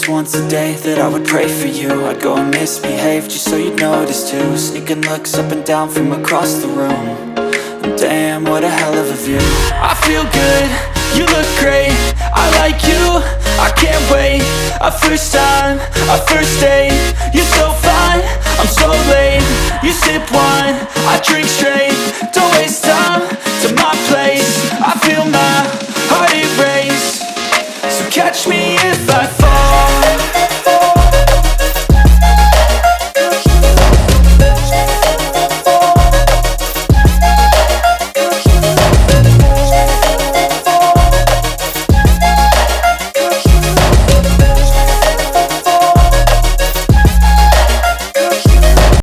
least once a day that I would pray for you. I'd go and misbehave just so you'd notice too. Sneaking looks up and down from across the room. And damn, what a hell of a view. I feel good, you look great, I like you, I can't wait. A first time, a first date. You're so fine, I'm so late. You sip wine, I drink straight. Don't waste time to my place. I feel my heart erase. So catch me if I fall.